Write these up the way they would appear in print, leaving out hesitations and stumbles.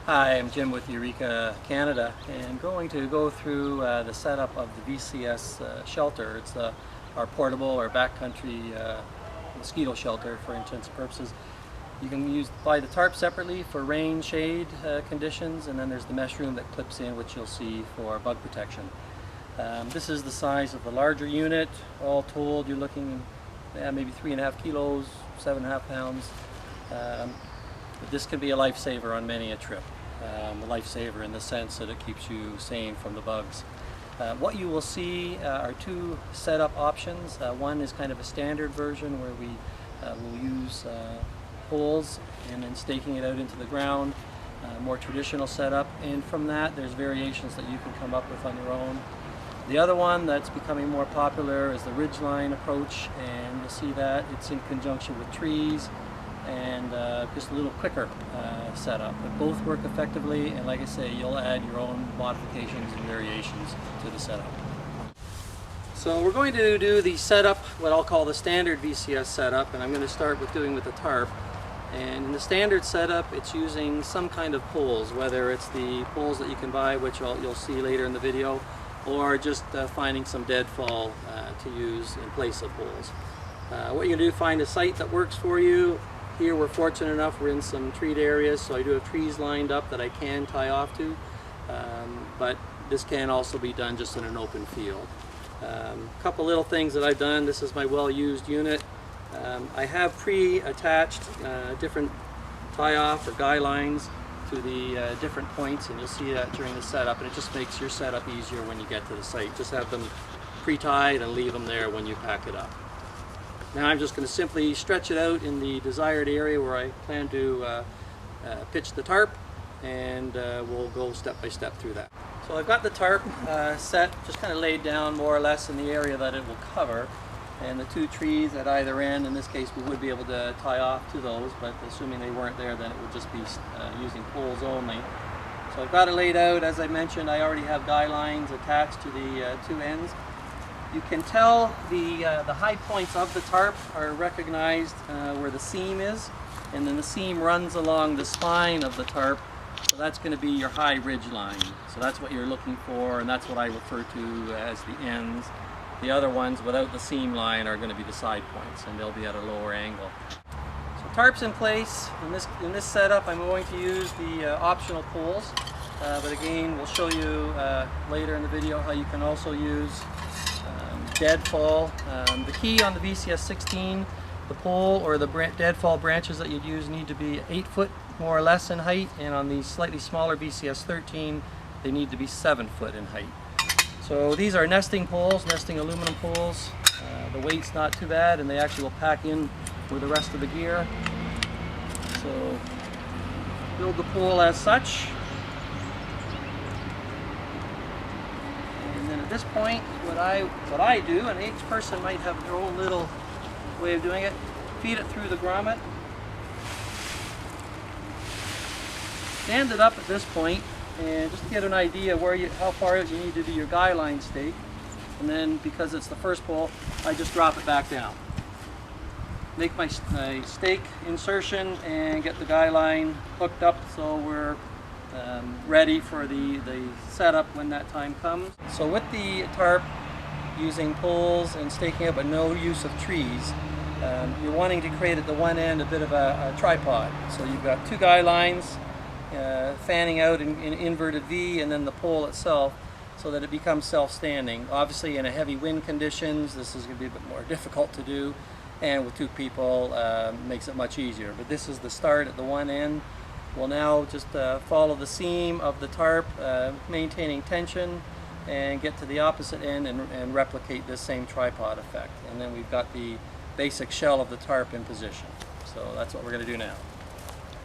Hi, I'm Jim with Eureka Canada, and going to go through the setup of the VCS shelter. It's our portable or backcountry mosquito shelter for intensive purposes. You can buy the tarp separately for rain, shade conditions, and then there's the mesh room that clips in, which you'll see for bug protection. This is the size of the larger unit. All told, you're looking at maybe 3.5 kilos, 7.5 pounds. But this can be a lifesaver on many a trip. A lifesaver in the sense that it keeps you sane from the bugs. What you will see are two setup options. One is kind of a standard version where we will use poles and then staking it out into the ground. More traditional setup, and from that there's variations that you can come up with on your own. The other one that's becoming more popular is the Ridgeline approach, and you'll see that it's in conjunction with trees and just a little quicker setup. But both work effectively, and like I say, you'll add your own modifications and variations to the setup. So we're going to do the setup, what I'll call the standard VCS setup, and I'm going to start with doing with the tarp. And in the standard setup, it's using some kind of poles, whether it's the poles that you can buy, which you'll see later in the video, or just finding some deadfall to use in place of poles. What you're going to do, find a site that works for you. Here we're fortunate enough, we're in some treed areas, so I do have trees lined up that I can tie off to, but this can also be done just in an open field. A couple little things that I've done. This is my well-used unit. I have pre-attached different tie-off or guy lines to the different points, and you'll see that during the setup, and it just makes your setup easier when you get to the site. Just have them pre-tied and leave them there when you pack it up. Now I'm just going to simply stretch it out in the desired area where I plan to pitch the tarp, and we'll go step by step through that. So I've got the tarp set, just kind of laid down more or less in the area that it will cover, and the two trees at either end. In this case we would be able to tie off to those, but assuming they weren't there, then it would just be using poles only. So I've got it laid out. As I mentioned, I already have guy lines attached to the two ends. You can tell the high points of the tarp are recognized where the seam is, and then the seam runs along the spine of the tarp, so that's going to be your high ridge line. So that's what you're looking for, and that's what I refer to as the ends. The other ones without the seam line are going to be the side points, and they'll be at a lower angle. So tarp's in place. In this setup I'm going to use the optional poles, but again we'll show you later in the video how you can also use deadfall. The key on the VCS 16, the pole or the deadfall branches that you'd use need to be 8 foot more or less in height, and on the slightly smaller VCS 13 they need to be 7 foot in height. So these are nesting poles, nesting aluminum poles. The weight's not too bad, and they actually will pack in with the rest of the gear. So build the pole as such. At this point, what I do, and each person might have their own little way of doing it, feed it through the grommet, stand it up at this point, and just to get an idea where how far out you need to do your guy line stake, and then because it's the first pole, I just drop it back down. Make my stake insertion and get the guy line hooked up so we're ready for the setup when that time comes. So with the tarp, using poles and staking up but no use of trees, you're wanting to create at the one end a bit of a tripod. So you've got two guy lines fanning out in inverted V, and then the pole itself, so that it becomes self-standing. Obviously in a heavy wind conditions this is going to be a bit more difficult to do, and with two people makes it much easier. But this is the start at the one end. We'll now just follow the seam of the tarp, maintaining tension, and get to the opposite end and replicate this same tripod effect. And then we've got the basic shell of the tarp in position. So that's what we're going to do now.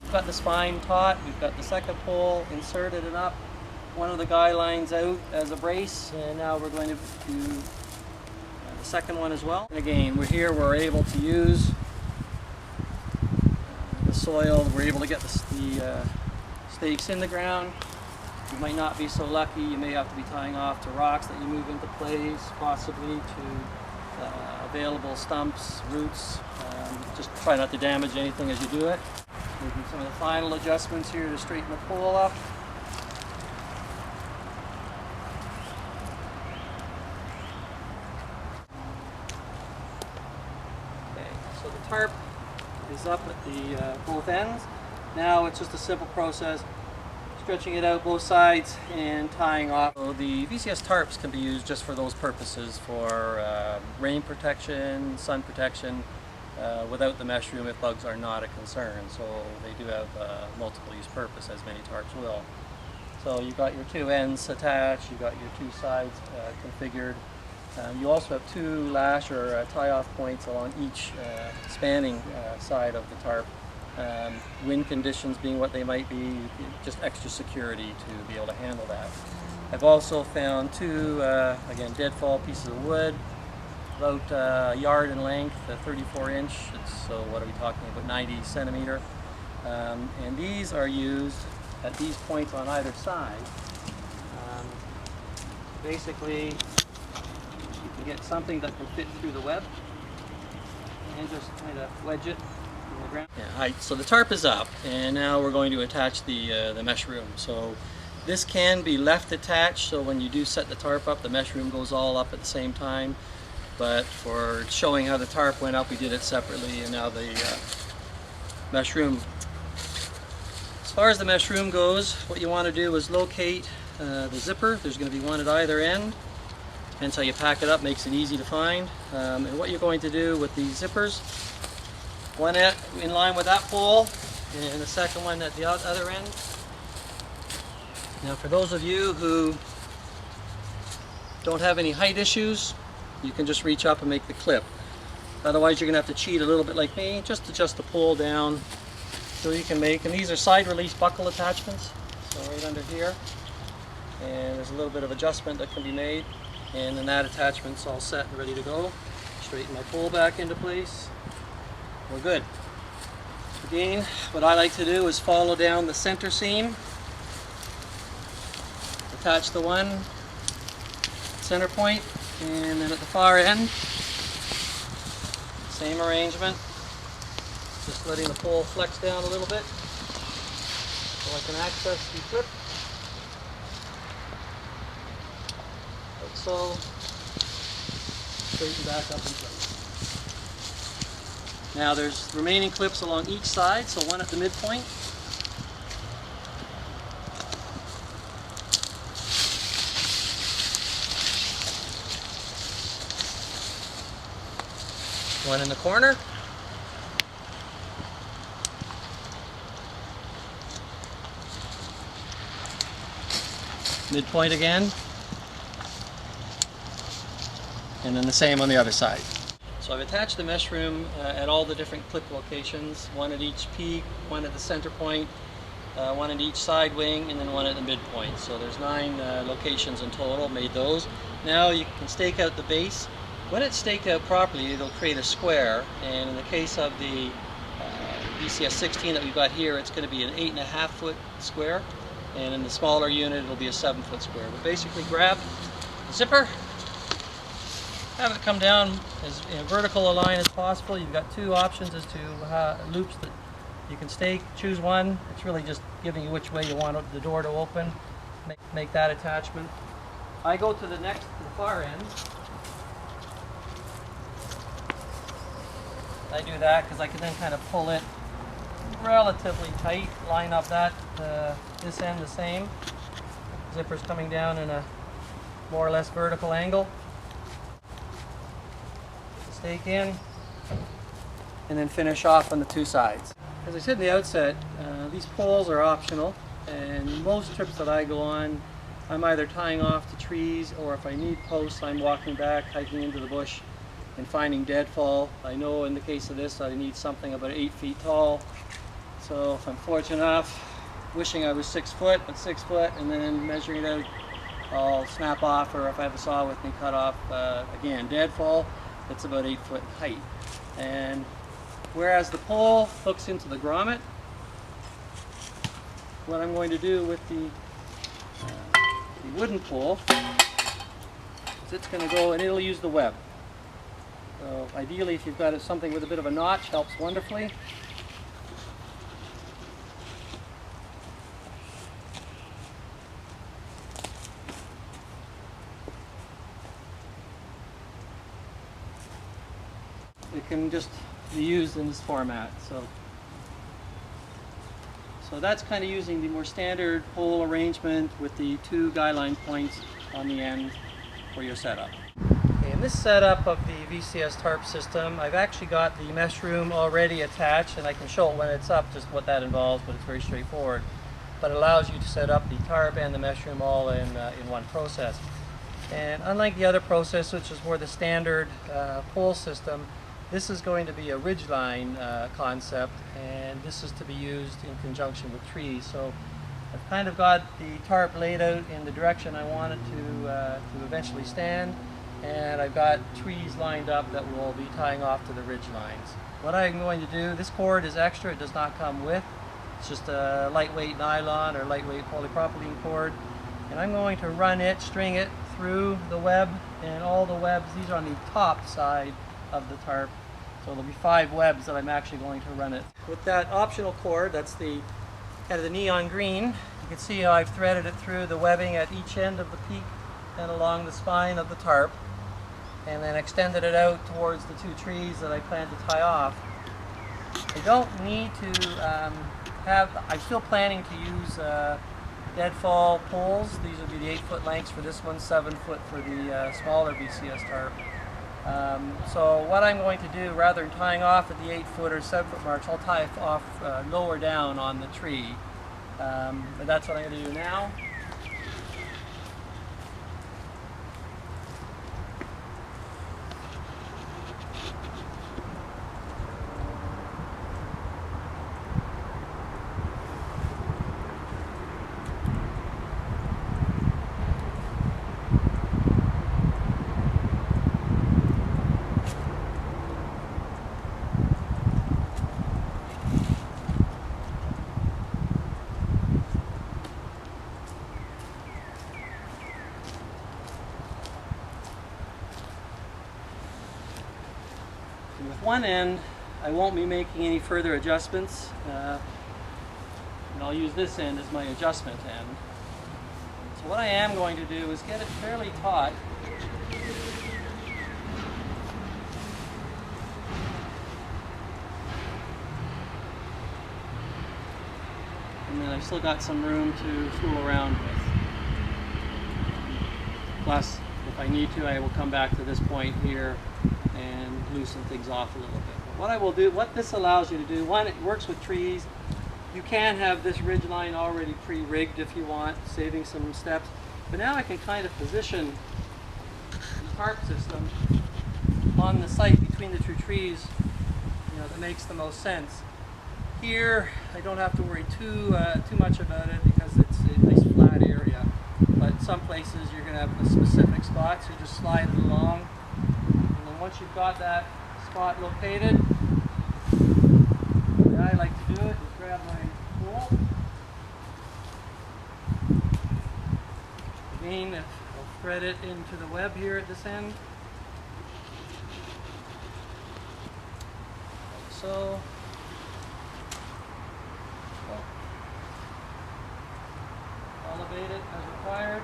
We've got the spine taut, we've got the second pole inserted and up, one of the guy lines out as a brace, and now we're going to do the second one as well. And again, we're able to use soil, we're able to get the stakes in the ground. You might not be so lucky, you may have to be tying off to rocks that you move into place, possibly to available stumps, roots. Just try not to damage anything as you do it. Making some of the final adjustments here to straighten the pole up. Okay, so the tarp is up at the both ends. Now it's just a simple process, stretching it out both sides and tying off. So the VCS tarps can be used just for those purposes, for rain protection, sun protection, without the mesh room if bugs are not a concern. So they do have multiple use purpose, as many tarps will. So you've got your two ends attached, you've got your two sides configured. You also have two lash or tie-off points along each spanning side of the tarp. Wind conditions being what they might be, just extra security to be able to handle that. I've also found two, again, deadfall pieces of wood, about a yard in length, 34 inch, so what are we talking about, 90 centimeter. And these are used at these points on either side. Basically, you can get something that can fit through the web and just kind of wedge it. Yeah, so the tarp is up, and now we're going to attach the mesh room. So this can be left attached, so when you do set the tarp up, the mesh room goes all up at the same time. But for showing how the tarp went up, we did it separately, and now the mesh room. As far as the mesh room goes, what you want to do is locate the zipper. There's going to be one at either end. Depends how you pack it up, makes it easy to find. And what you're going to do with these zippers, one in line with that pole, and the second one at the other end. Now for those of you who don't have any height issues, you can just reach up and make the clip. Otherwise you're going to have to cheat a little bit like me, just adjust the pole down so you can make, and these are side release buckle attachments, so right under here, and there's a little bit of adjustment that can be made, and then that attachment's all set and ready to go. Straighten my pole back into place. We're good. Again, what I like to do is follow down the center seam, attach the one center point, and then at the far end, same arrangement, just letting the pole flex down a little bit so I can access the clip, like so, straighten back up in place. Now there's remaining clips along each side, so one at the midpoint. One in the corner. Midpoint again. And then the same on the other side. So I've attached the mesh room at all the different clip locations, one at each peak, one at the center point, one at each side wing, and then one at the midpoint. So there's 9 locations in total, made those. Now you can stake out the base. When it's staked out properly, it'll create a square, and in the case of the VCS 16 that we've got here, it's going to be an 8.5 foot square, and in the smaller unit it'll be a 7 foot square. But basically grab the zipper, have it come down as in a vertical a line as possible. You've got two options as to loops that you can stake. Choose one. It's really just giving you which way you want the door to open. Make that attachment. I go to the far end. I do that because I can then kind of pull it relatively tight, line up that this end the same. Zipper's coming down in a more or less vertical angle. Stake in, and then finish off on the two sides. As I said in the outset, these poles are optional, and most trips that I go on, I'm either tying off to trees, or if I need posts, I'm walking back, hiking into the bush, and finding deadfall. I know in the case of this, I need something about 8 feet tall. So if I'm fortunate enough, wishing I was 6 foot, but 6 foot, and then measuring it out, I'll snap off, or if I have a saw with me, cut off, again, deadfall. It's about 8 foot in height. And whereas the pole hooks into the grommet, what I'm going to do with the wooden pole is it's going to go, and it'll use the web. So ideally, if you've got something with a bit of a notch, helps wonderfully. it can just be used in this format. So that's kind of using the more standard pole arrangement with the 2 guy line points on the end for your setup. Okay, in this setup of the VCS tarp system, I've actually got the mesh room already attached, and I can show it when it's up just what that involves, but it's very straightforward. But it allows you to set up the tarp and the mesh room all in one process. And unlike the other process, which is more the standard pole system, this is going to be a ridgeline concept, and this is to be used in conjunction with trees. So I've kind of got the tarp laid out in the direction I want it to eventually stand, and I've got trees lined up that will be tying off to the ridge lines. What I'm going to do, this cord is extra, it does not come with. It's just a lightweight nylon or lightweight polypropylene cord, and I'm going to run it, string it through the web, and all the webs, these are on the top side of the tarp. So there'll be 5 webs that I'm actually going to run it. With that optional cord, that's the kind of the neon green, you can see how I've threaded it through the webbing at each end of the peak and along the spine of the tarp, and then extended it out towards the 2 trees that I plan to tie off. I don't need to I'm still planning to use deadfall poles. These will be the 8-foot lengths for this one, 7 foot for the smaller VCS tarp. So what I'm going to do, rather than tying off at the 8-foot or 7-foot marks, I'll tie it off lower down on the tree. But that's what I'm going to do now. With one end, I won't be making any further adjustments, and I'll use this end as my adjustment end. So what I am going to do is get it fairly taut. And then I've still got some room to fool around with. Plus, if I need to, I will come back to this point here and loosen things off a little bit. But what I will do, what this allows you to do, one, it works with trees. You can have this ridge line already pre-rigged if you want, saving some steps. But now I can kind of position the tarp system on the site between the 2 trees, that makes the most sense. Here, I don't have to worry too much about it because it's a nice flat area. But some places you're going to have a specific spot, so you just slide it along. Once you've got that spot located, the way I like to do it is grab my pole. Again, I'll thread it into the web here at this end. Like so. Elevate it as required.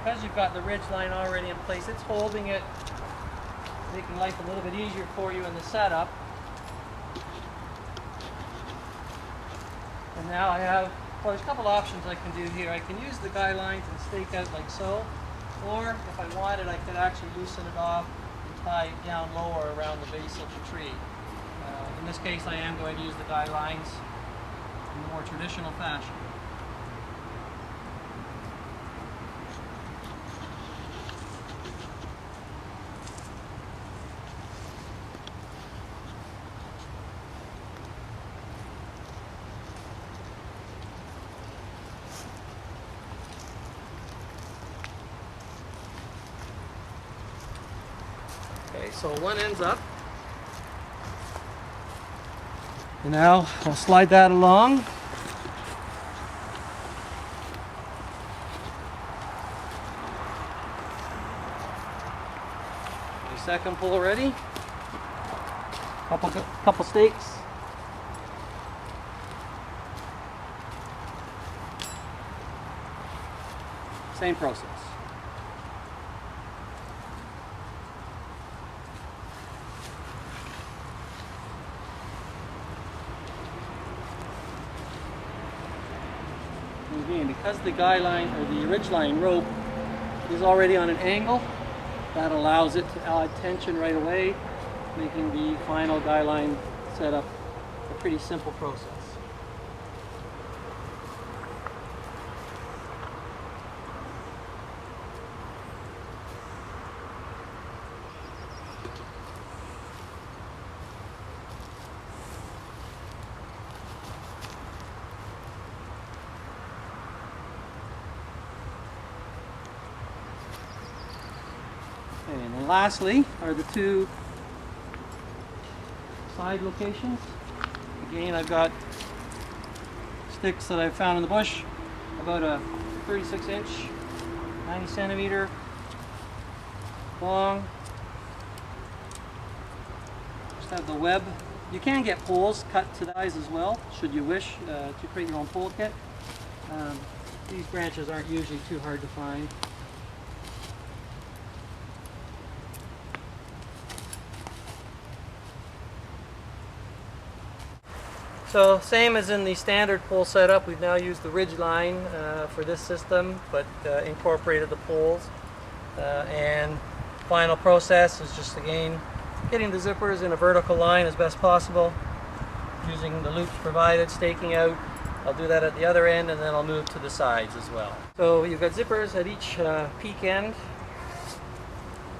Because you've got the ridge line already in place, it's holding it, making life a little bit easier for you in the setup. And now I have, well, there's a couple options I can do here. I can use the guy lines and stake out like so, or if I wanted, I could actually loosen it off and tie it down lower around the base of the tree. In this case, I am going to use the guy lines in the more traditional fashion. Okay, so one end's up. And now I'll slide that along. The second pull ready. Couple stakes. Same process. And again, because the guy line or the ridgeline rope is already on an angle, that allows it to add tension right away, making the final guy line setup a pretty simple process. And then lastly are the two side locations. Again, I've got sticks that I've found in the bush, about a 36-inch, 90-centimeter long. Just have the web. You can get poles cut to size as well, should you wish to create your own pole kit. These branches aren't usually too hard to find. So same as in the standard pole setup, we've now used the Ridgeline for this system, but incorporated the poles. And final process is just again getting the zippers in a vertical line as best possible, using the loops provided, staking out. I'll do that at the other end, and then I'll move to the sides as well. So you've got zippers at each peak end.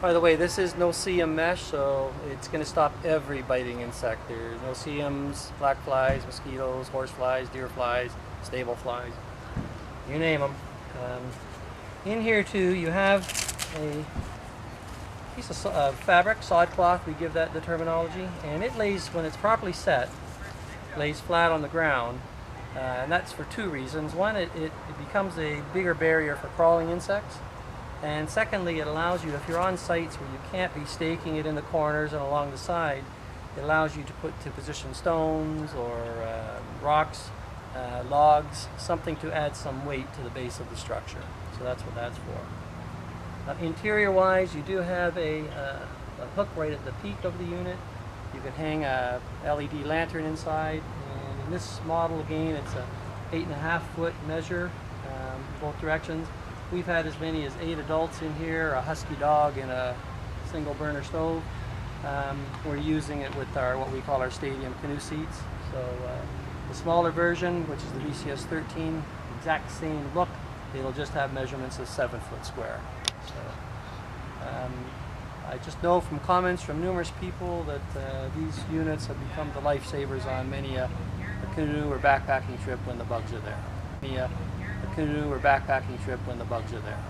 By the way, this is no-see-um mesh, so it's going to stop every biting insect. There's no-see-ums, black flies, mosquitoes, horse flies, deer flies, stable flies, you name them. In here too, you have a piece of fabric, sod cloth, we give that the terminology, and it lays, when it's properly set, lays flat on the ground. And that's for two reasons. One, it becomes a bigger barrier for crawling insects. And secondly, it allows you, if you're on sites where you can't be staking it in the corners and along the side, it allows you to position stones or rocks, logs, something to add some weight to the base of the structure. So that's what that's for. Interior-wise, you do have a hook right at the peak of the unit. You can hang a LED lantern inside. And in this model, again, it's a 8.5-foot measure, both directions. We've had as many as 8 adults in here, a husky dog in a single burner stove. We're using it with our what we call our stadium canoe seats. So the smaller version, which is the VCS 13, exact same look, it'll just have measurements of 7 foot square. So I just know from comments from numerous people that these units have become the lifesavers on many a canoe or backpacking trip when the bugs are there. Canoe or backpacking trip when the bugs are there.